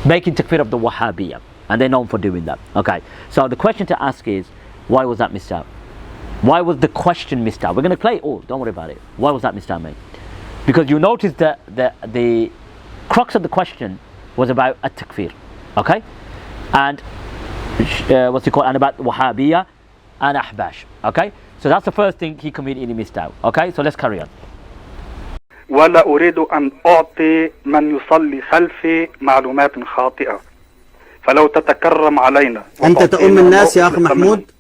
making takfir of the Wahhabiyya, and they're known for doing that. Okay, so the question to ask is, why was that missed out? Why was the question missed out? We're going to play it all, don't worry about it. Why was that missed out, mate? Because you notice that the crux of the question was about a takfir, okay? And what's it called? And about Wahhabiyya and Ahbash, okay? So that's the first thing he conveniently missed out, okay? So let's carry on. ولا أريد أن أعطي من يصلي خلفي معلومات خاطئة، فلو تتكرم علينا. أنت تؤم الناس يا أخ محمود؟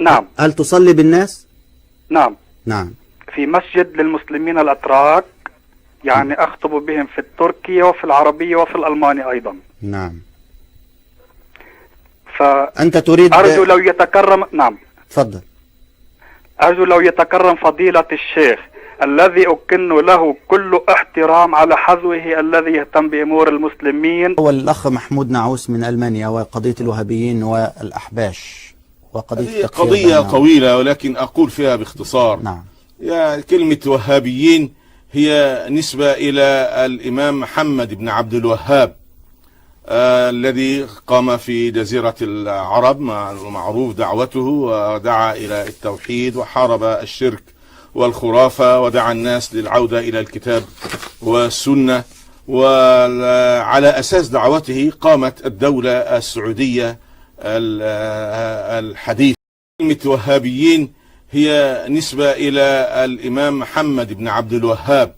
نعم. هل تصلي بالناس؟ نعم. نعم. في مسجد للمسلمين الأتراك، يعني أخطب بهم في التركية وفي العربية وفي الألماني أيضا. نعم. فأنت تريد أرجو لو يتكرم. نعم. تفضل. أرجو لو يتكرم فضيلة الشيخ الذي أكن له كل احترام على حظوه الذي يهتم بأمور المسلمين. هو الأخ محمود نعوس من ألمانيا، وقضية الوهابيين والأحباش وقضية قضية طويلة، ولكن أقول فيها باختصار. نعم. يعني كلمة وهابيين هي نسبة إلى الإمام محمد بن عبد الوهاب الذي قام في جزيرة العرب، معروف دعوته، ودعا إلى التوحيد وحارب الشرك والخرافة، ودعا الناس للعودة إلى الكتاب والسنة، وعلى أساس دعوته قامت الدولة السعودية الحديثة. كلمة وهابيين هي نسبة إلى الإمام محمد بن عبد الوهاب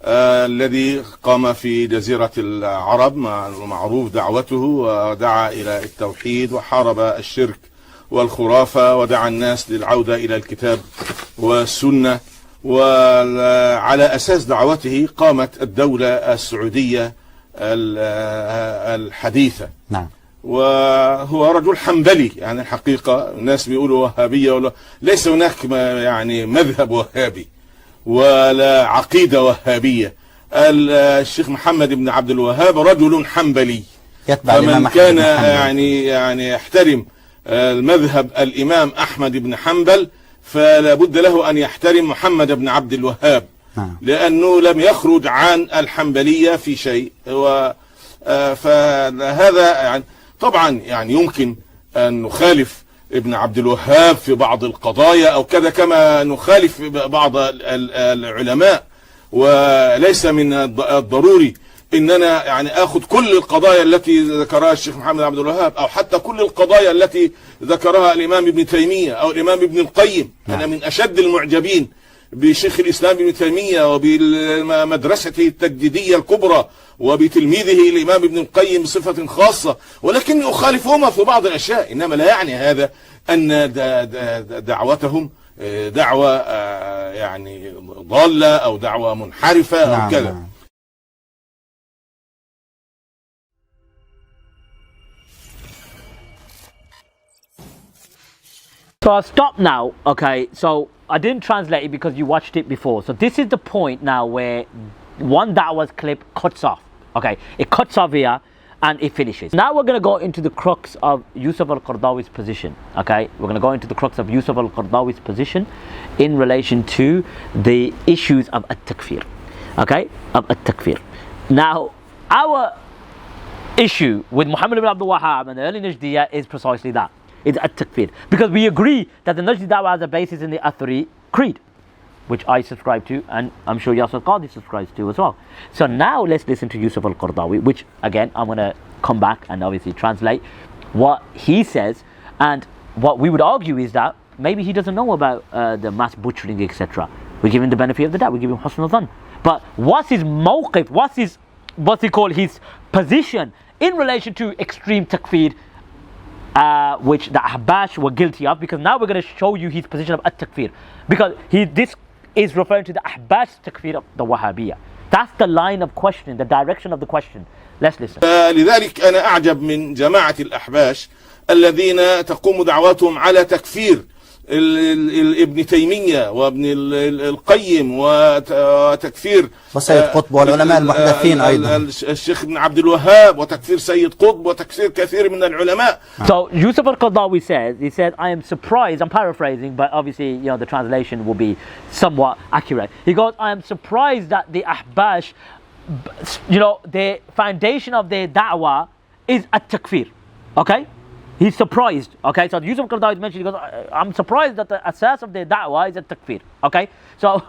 الذي قام في جزيرة العرب، معروف دعوته، ودعا إلى التوحيد وحارب الشرك والخرافة، ودعا الناس للعودة إلى الكتاب والسنة، وعلى أساس دعوته قامت الدولة السعودية الحديثة. نعم. وهو رجل حنبلي، يعني الحقيقة الناس بيقولوا وهابية، ولا ليس هناك يعني مذهب وهابي ولا عقيدة وهابية. الشيخ محمد بن عبد الوهاب رجل حنبلي، فمن كان يعني يحترم المذهب الإمام أحمد بن حنبل فلا بد له أن يحترم محمد بن عبد الوهاب، لأنه لم يخرج عن الحنبلية في شيء. فهذا يعني طبعا يعني يمكن أن نخالف ابن عبد الوهاب في بعض القضايا أو كذا، كما نخالف بعض العلماء، وليس من الضروري ان انا يعني اخذ كل القضايا التي ذكرها الشيخ محمد عبد الوهاب، او حتى كل القضايا التي ذكرها الامام ابن تيمية او الامام ابن القيم. انا من اشد المعجبين بشيخ الاسلام ابن تيمية وبمدرسته التجديدية الكبرى وبتلميذه الامام ابن القيم بصفة خاصة، ولكني اخالفهما في بعض الاشياء، انما لا يعني هذا ان دعوتهم دعوة يعني ضالة او دعوة منحرفة او كذا. So I'll stop now, okay? So I didn't translate it because you watched it before. So this is the point now where one Dawah's clip cuts off, okay? It cuts off here and it finishes. Now we're going to go into the crux of Yusuf al-Qaradawi's position, okay? We're going to go into the crux of Yusuf al-Qaradawi's position in relation to the issues of at-takfir, okay? Of at-takfir. Now, our issue with Muhammad ibn Abdul Wahhab and the early Najdiyya is precisely that. It's at-takfir. Because we agree that the Najdi Dawah has a basis in the Athari Creed, which I subscribe to, and I'm sure Yasir Qadhi subscribes to as well. So now let's listen to Yusuf al-Qaradawi, which again I'm going to come back and obviously translate what he says. And what we would argue is that maybe he doesn't know about the mass butchering, etc. We give him the benefit of the doubt, we give him husn al-dhan. But what's his mawqif, his position in relation to extreme takfir, which the Ahbash were guilty of? Because now we're going to show you his position of at-takfir, because this is referring to the Ahbash takfir of the Wahhabiyya. That's the line of questioning, the direction of the question. Let's listen. لذلك أنا أعجب من جماعة الأحباش الذين تقوم دعواتهم على تكفير ابن تيمية وابن القيم وتكفير وسيد قطب والعلماء المحدثين أيضا الشيخ ابن عبد الوهاب وتكفير سيد قطب وتكفير كثير من العلماء. So Yusuf al-Qardhawi said, I am surprised, I'm paraphrasing, but obviously the translation will be somewhat accurate. He goes, I am surprised that the Ahbash, the foundation of their da'wah is at-takfir, okay? He's surprised, okay? So Yusuf al-Qardhawi mentioned, he goes, I'm surprised that the asas of their da'wah is at-takfir, okay? So,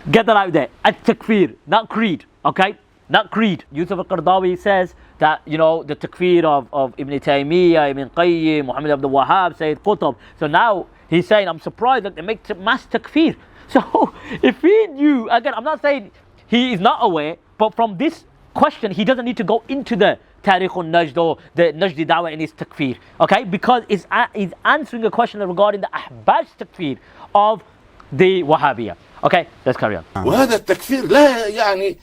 get that out there, at-takfir, not creed, okay? Not creed. Yusuf al-Qardhawi says that, the takfir of Ibn Taymiyyah, Ibn Qayyim, Muhammad Abdul Wahhab, Sayyid Qutb. So now, he's saying, I'm surprised that they make mass takfir. So, if he knew, again, I'm not saying he is not aware, but from this question, he doesn't need to go into the Tariq al-Najd or the Najdi Dawah in his takfir, okay? Because he's answering a question regarding the Ahbash takfir of the Wahhabiyya. Okay, let's carry on. وهذا التكفير لا يعني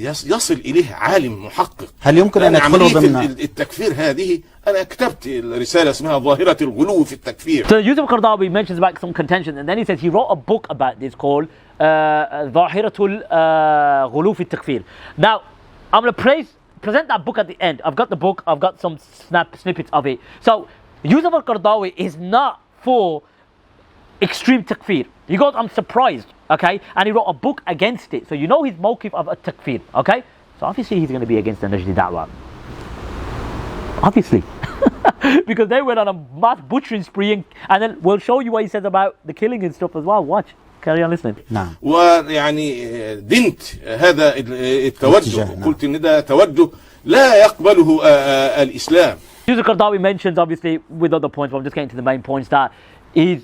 يصل إليه عالم محقق. هل يمكن أن يدخلوا ضمن التكفير هذه؟ أنا كتبت رسالة اسمها ظاهرة الغلو في التكفير. So Yusuf al-Qaradawi mentions about some contention, and then he says he wrote a book about this called ظاهرة الغلو في التكفير. Now, I'm going to present that book at the end. I've got the book, I've got some snippets of it. So, Yusuf al-Qaradawi is not for extreme takfir. He goes, I'm surprised, okay? And he wrote a book against it. So you know his mawqif of a takfir, okay? So obviously he's going to be against the Najdi Da'wah. Obviously. Because they went on a mass butchering spree, and then we'll show you what he says about the killing and stuff as well. Watch. Carry on listening. نعم. ويعني دنت هذا التوجه قلت ان ده توجه لا يقبله الإسلام. Yusuf al-Qaradawi mentions, obviously, with other points, but I'm just getting to the main points, that he's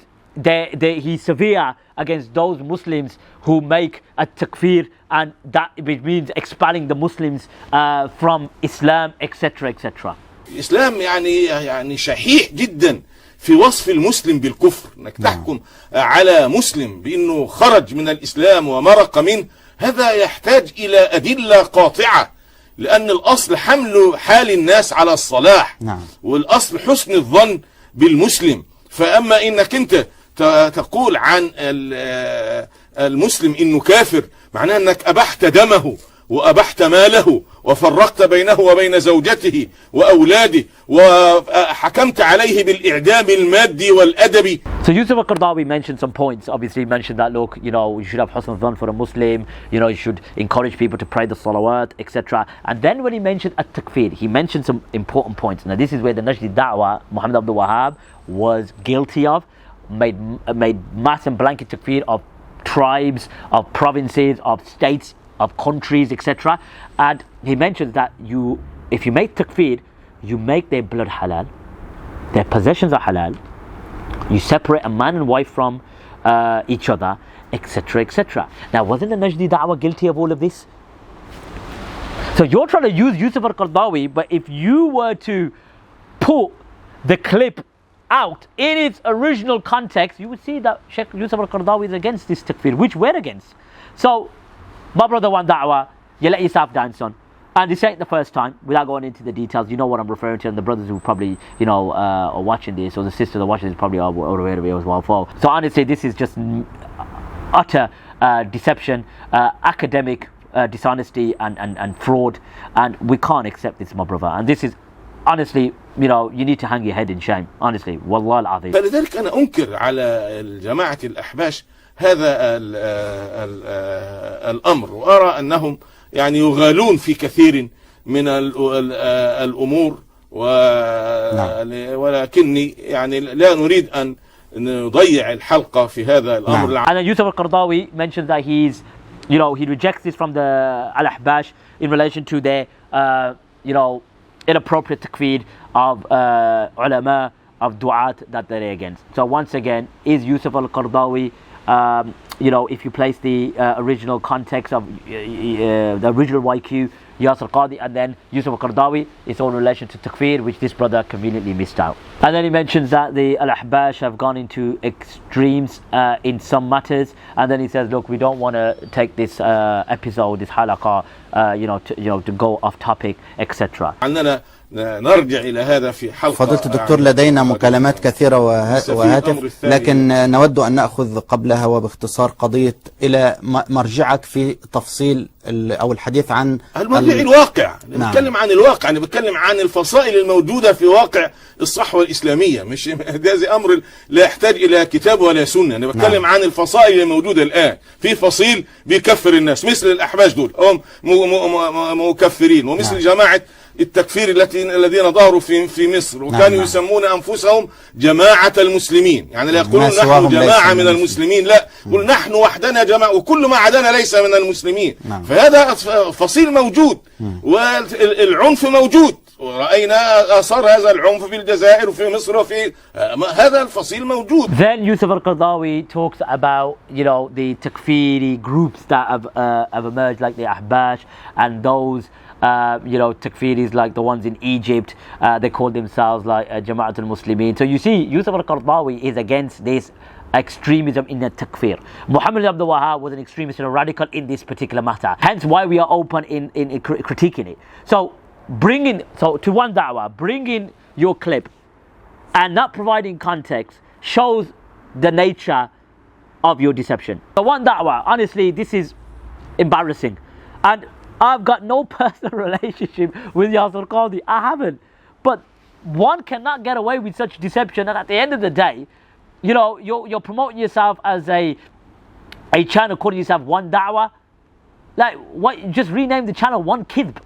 severe against those Muslims who make a takfir, and that which means expelling the Muslims from Islam, etc., etc. الإسلام يعني شحيح جدا في وصف المسلم بالكفر. انك تحكم على مسلم بانه خرج من الاسلام ومرق منه، هذا يحتاج الى ادله قاطعه، لان الاصل حمل حال الناس على الصلاح. والاصل حسن الظن بالمسلم. فاما انك انت تقول عن المسلم انه كافر، معناه انك ابحت دمه وأبحت ماله وفرقت بينه وبين زوجته وأولاده وحكمت عليه بالإعدام المادي والأدبي. So Yusuf al-Qardhawi mentioned some points. Obviously he mentioned that, look, you should have husn al-dhan for a Muslim, you should encourage people to pray the salawat, etc. And then when he mentioned at-takfir, he mentioned some important points. Now this is where the Najdi Da'wah, Muhammad Abdul Wahhab, was guilty of, made mass and blanket takfir of tribes, of provinces, of states, of countries, etc. And he mentions that if you make takfir, you make their blood halal, their possessions are halal, you separate a man and wife from each other, etc., etc. Now, wasn't the Najdi Da'wah guilty of all of this? So you're trying to use Yusuf al-Qaradawi, but if you were to put the clip out in its original context, you would see that Shaykh Yusuf al-Qaradawi is against this takfir, which we're against. So, my brother, one da'wah, you let yourself down, son. And this ain't the first time. Without going into the details, you know what I'm referring to, and the brothers who probably, are watching this, or the sisters are watching this, probably are aware of it as well. So honestly, this is just utter deception, academic dishonesty and fraud, and we can't accept this, my brother. And this is honestly, you need to hang your head in shame. Honestly, والله العظيم. فلذلك أنا أنكر على جماعة الأحباش هذا الأمر، وأرى أنهم يعني يغالون في كثير من الأمور، ولكني يعني لا نريد أن نضيع الحلقة في هذا الأمر. And then Yusuf al-Qardhawi mentions that he rejects this from the al-Ahbash in relation to their inappropriate takfir of ulama, of du'at that they're against. So once again, is Yusuf al-Qardhawi, if you place the original context of the original YQ, Yasir Qadhi, and then Yusuf al-Qardhawi, its own relation to takfir, which this brother conveniently missed out. And then he mentions that the al-Ahbash have gone into extremes in some matters, and then he says, look, we don't want to take this episode, this halaqah, to go off topic, etc. نرجع إلى هذا في حلقة. فضيلة الدكتور، لدينا مكالمات كثيرة وهاتف، لكن نود أن نأخذ قبلها وباختصار قضية إلى مرجعك في تفصيل أو الحديث عن المرجع الواقع. نتكلم عن الواقع، نتكلم عن الفصائل الموجودة في واقع الصحوة الإسلامية، مش هذا أمر لا يحتاج إلى كتاب ولا سنة. أنا بتكلم عن الفصائل الموجودة الآن. في فصيل بيكفر الناس مثل الأحباش دول، هم مكفرين، ومثل جماعة التكفير الذين ظهروا في مصر، وكانوا يسمون أنفسهم جماعة المسلمين، يعني لا يقولون نحن جماعة من المسلمين، لا يقول نحن وحدنا جماعة، وكل ما عدانا ليس من المسلمين. فهذا فصيل موجود، والعنف موجود، ورأينا آثار هذا العنف في الجزائر وفي مصر، وفي هذا الفصيل موجود. Then Yusuf al-Qardhawi talks about the takfiri groups that have emerged, like the Ahbash and those takfiris like the ones in Egypt. They call themselves like Jama'at al-Muslimin. So you see, Yusuf al-Qardhawi is against this extremism in the takfir. Muhammad Abdul Wahab was an extremist and a radical in this particular matter. Hence why we are open in critiquing it. So to one da'wah, bringing your clip and not providing context shows the nature of your deception. So one da'wah, honestly, this is embarrassing. And I've got no personal relationship with Yasir Qadhi. I haven't. But one cannot get away with such deception, and at the end of the day, you're promoting yourself as a channel, calling yourself one da'wah. Like, what? Just rename the channel One Kidb,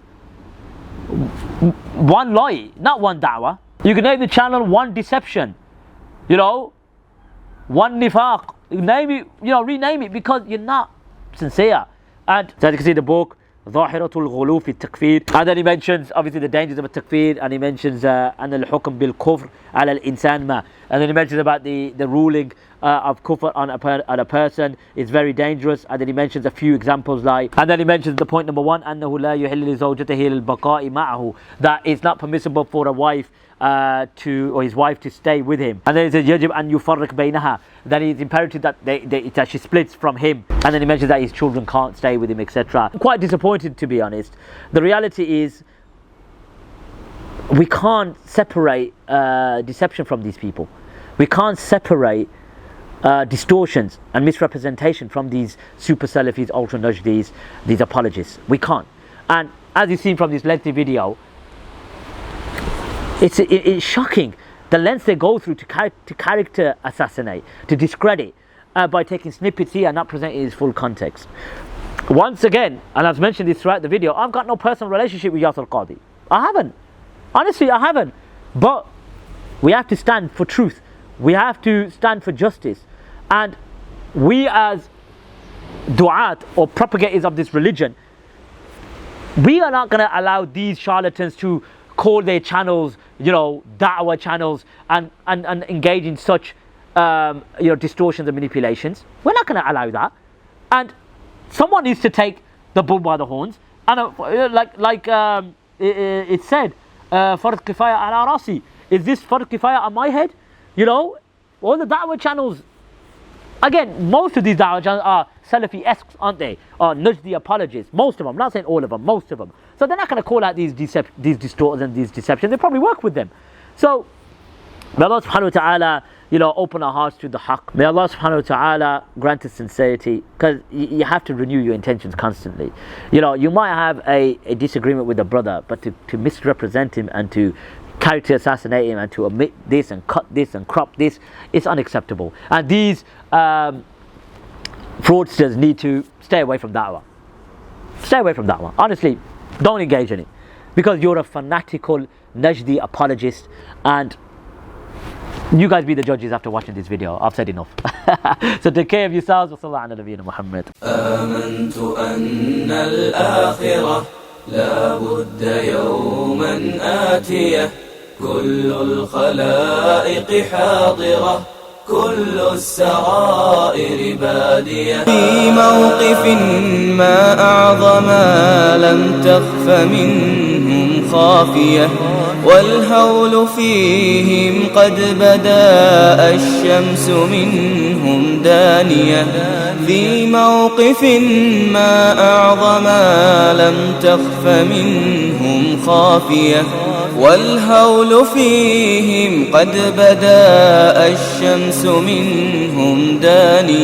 One Lie, not One Da'wah. You can name the channel One Deception, One Nifaq. You name it, rename it, because you're not sincere. And so as you can see, the book ظاهرة الغلو في التكفير. And then he mentions obviously the dangers of a takfir, and he mentions أن الحكم بالكفر على الإنسان ما. And then he mentions about the ruling of kufr on a person is very dangerous. And then he mentions a few examples and then he mentions the point number 1, أنه لا يحل لزوجته البقاء معه, that it's not permissible for a wife or his wife to stay with him. And then he says يجب أن يفرق بينها, that it's imperative that she splits from him. And then he mentions that his children can't stay with him, etc. I'm quite disappointed, to be honest. The reality is we can't separate deception from these people. We can't separate distortions and misrepresentation from these Super Salafis, Ultra Najdis, these apologists. We can't. And as you've seen from this lengthy video, it's shocking the lengths they go through to character assassinate, to discredit by taking snippets here and not presenting his full context. Once again, and I've mentioned this throughout the video, I've got no personal relationship with Yasir Qadhi. I haven't. Honestly, I haven't. But we have to stand for truth. We have to stand for justice. And we as du'at or propagators of this religion, we are not going to allow these charlatans to call their channels, da'wah channels, and engage in such, distortions and manipulations. We're not going to allow that. And someone needs to take the bull by the horns. And it said, Fard Kifaya ala Rasi. Is this Fard Kifaya on my head? All the da'wah channels, again, most of these da'wah channels are Salafi-esque, aren't they? Najdis apologists, most of them. I'm not saying all of them, most of them. So they're not going to call out these distortions and these deceptions. They probably work with them. So may Allah subhanahu wa ta'ala, open our hearts to the haqq. May Allah subhanahu wa ta'ala grant us sincerity, because you have to renew your intentions constantly. You might have a disagreement with a brother, but to misrepresent him and to character assassinate him and to omit this and cut this and crop this, it's unacceptable. And these fraudsters need to stay away from da'wah. Stay away from da'wah. Honestly, don't engage in it, because you're a fanatical Najdi apologist, and you guys be the judges after watching this video. I've said enough. So take care of yourselves. وصلى على نبينا محمد. آمنت أن الآخرة لا بد يوما آتية كل الخلائق حاضرة كل السرائر بادية في موقف ما أعظم لم تخف منهم خافية والهول فيهم قد بدا الشمس منهم دانية في موقف ما أعظم لم تخف منهم خافية والهول فيهم قد بدا الشمس منهم دانية